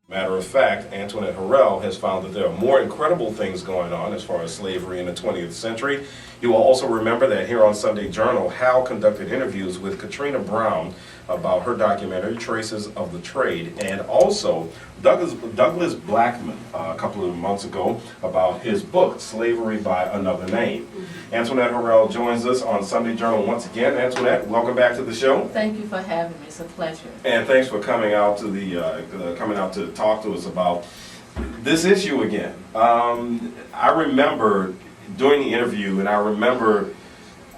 Matter of fact, Antoinette Harrell has found that there are more incredible things going on as far as slavery in the 20th century. You will also remember that here on Sunday Journal, Hal conducted interviews with Katrina Brown about her documentary, Traces of the Trade, and also Douglas Blackman a couple of months ago about his book, Slavery by Another Name. Antoinette Harrell joins us on Sunday Journal once again. Antoinette, welcome back to the show. Thank you for having me. It's a pleasure. And thanks for coming out to coming out to talk to us about this issue again. I remember doing the interview, and I remember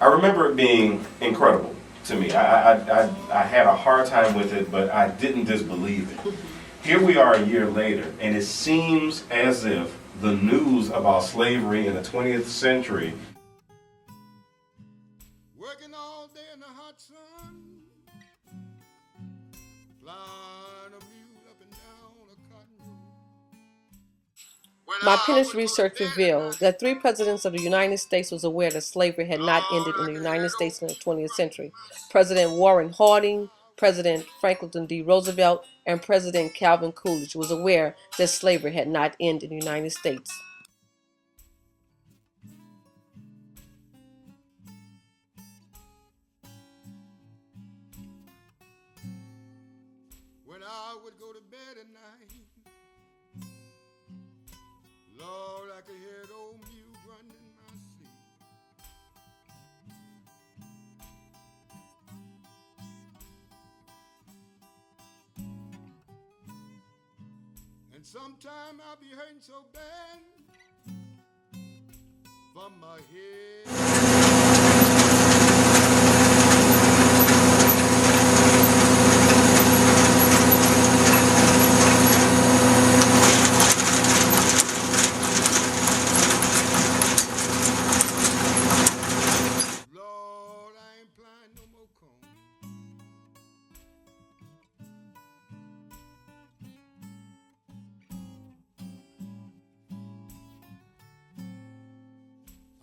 it being incredible to me. I had a hard time with it, but I didn't disbelieve it. Here we are a year later, and it seems as if the news about slavery in the 20th century. Working all day in the hot sun, flying a mule up and down a cotton road. My Pinnish research revealed that 3 presidents of the United States was aware that slavery had not ended in the United States in the 20th century. President Warren Harding, President Franklin D. Roosevelt, and President Calvin Coolidge was aware that slavery had not ended in the United States. When I would go to bed at night, Lord, I could hear the old mule grunting in my sleep. And sometime I'll be hurting so bad from my head. Lord, I ain't plying no more comb.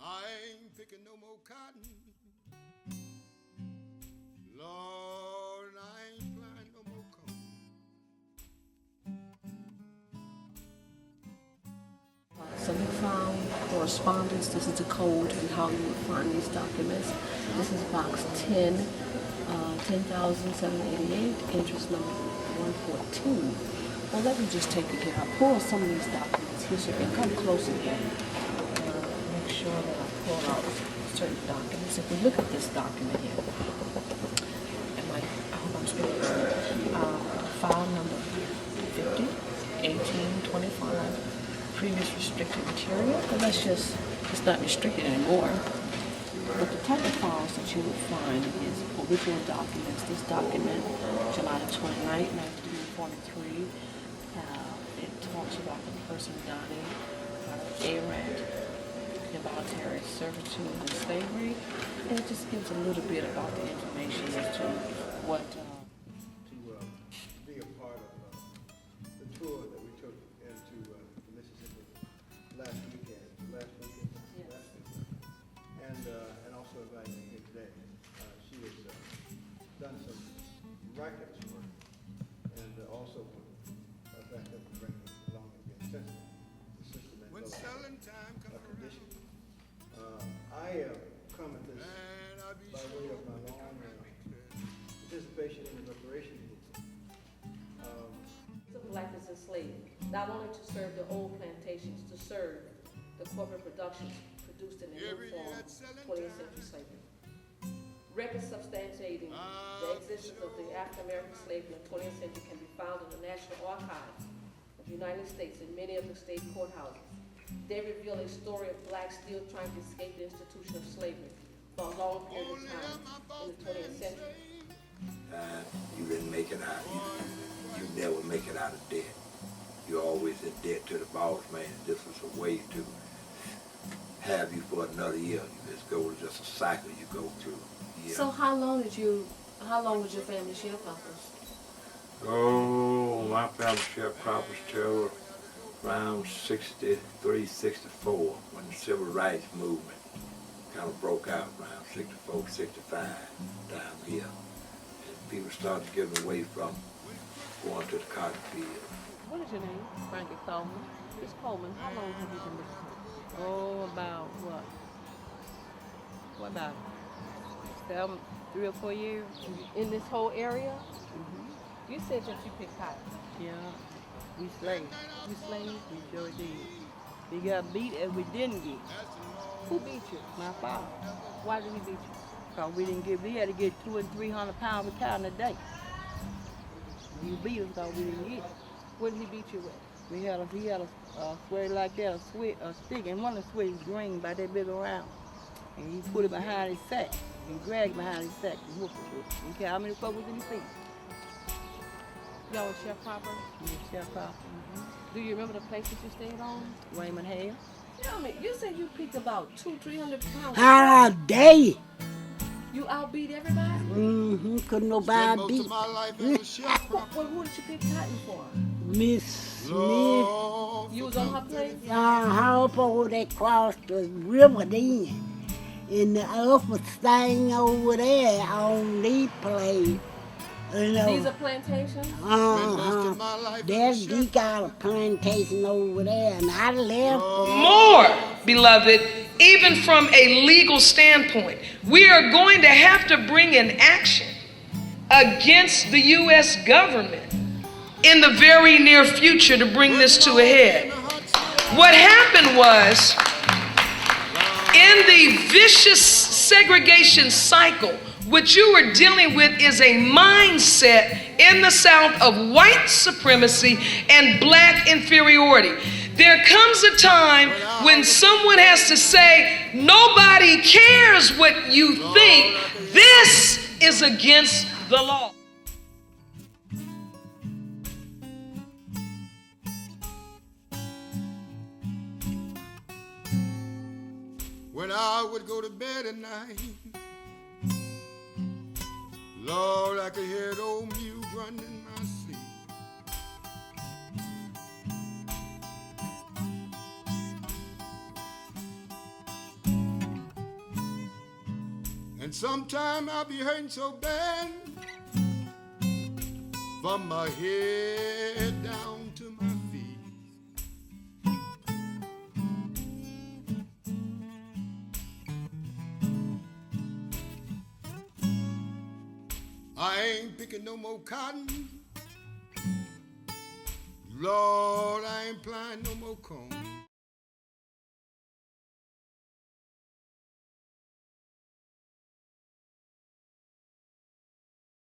I ain't picking no more cotton. Lord, I ain't plying no more comb. So we found correspondence. This is the code and how you would find these documents. This is box 10, 10,788, interest number 114. Well, let me just take a look. I pull some of these documents here so you can come closer here. Make sure that I pull out certain documents. If we look at this document here, I hope I'm speaking right. File number 50, 1825. Previous restricted material, but it's not restricted anymore. But the type of files that you would find is original documents. This document, July 29, 1943, it talks about the person dying errant, involuntary servitude and slavery, and it just gives a little bit about the information as to what be a part of the tour that we took into Mississippi last weekend. Yes. And also inviting me here today. She has done some miraculous work, and also back up and bring me along again since the system and When selling time come condition. I come at this and I be by way of my long participation in the reparation movement. The black is enslaved, not only to serve the old plantations, to serve the corporate productions produced in the new form of 20th century slavery. Records substantiating the existence of the African American slavery in the 20th century can be found in the National Archives of the United States in many of the state courthouses. They reveal a story of blacks still trying to escape the institution of slavery for a long period of time in the 20th century. You didn't make it out. You never make it out of debt. You're always in debt to the boss man. This was a way to have you for another year. You just go, just a cycle you go through. Yeah. So how long was your family sharecroppers? Oh, my family sharecroppers till around 63, 64, when the civil rights movement kind of broke out around 64, 65 down here. And people started getting away from going to the cotton field. What is your name? Frankie Coleman. Miss Coleman, how long have you been listening? Oh, about what? What about 3 or 4 years? In this whole area? You said that you picked cotton. Yeah, we slaves. You slaves? We sure did. We got beat and we didn't get. Who beat you? My father. Why did he beat you? Cause we had to get 200 and 300 pounds of cotton a day. He beat us cause we didn't get it. What did he beat you with? He had a sweater like that, a stick, and one of the sweaters green by that big around. And he put it behind his sack. He dragged behind his sack and whooped it with it. You care how many fuck was in his feet? Y'all was Sharecropper? He was Sharecropper. Do you remember the place that you stayed on? Raymond Hale. Tell me, you said you picked about 200-300 pounds. All day. You outbeat everybody? Couldn't Spent nobody most beat of my life as a sharecropper. Well, who did you pick cotton for? Miss Smith. Lord, You was on her place? Up over that cross the river then. And the upper thing over there on the place. You know, These are plantations? spent most of my life There's as a the got a plantation over there, and I left. More, beloved, even from a legal standpoint, we are going to have to bring an action against the U.S. government in the very near future to bring this to a head. What happened was, in the vicious segregation cycle, what you are dealing with is a mindset in the South of white supremacy and black inferiority. There comes a time when someone has to say, nobody cares what you think. This is against the law. When I would go to bed at night, Lord, I could hear the old mule grunting in my sleep. And sometime I'll be hurting so bad from my head down to my feet. I ain't picking no more cotton. Lord, I ain't plowing no more corn.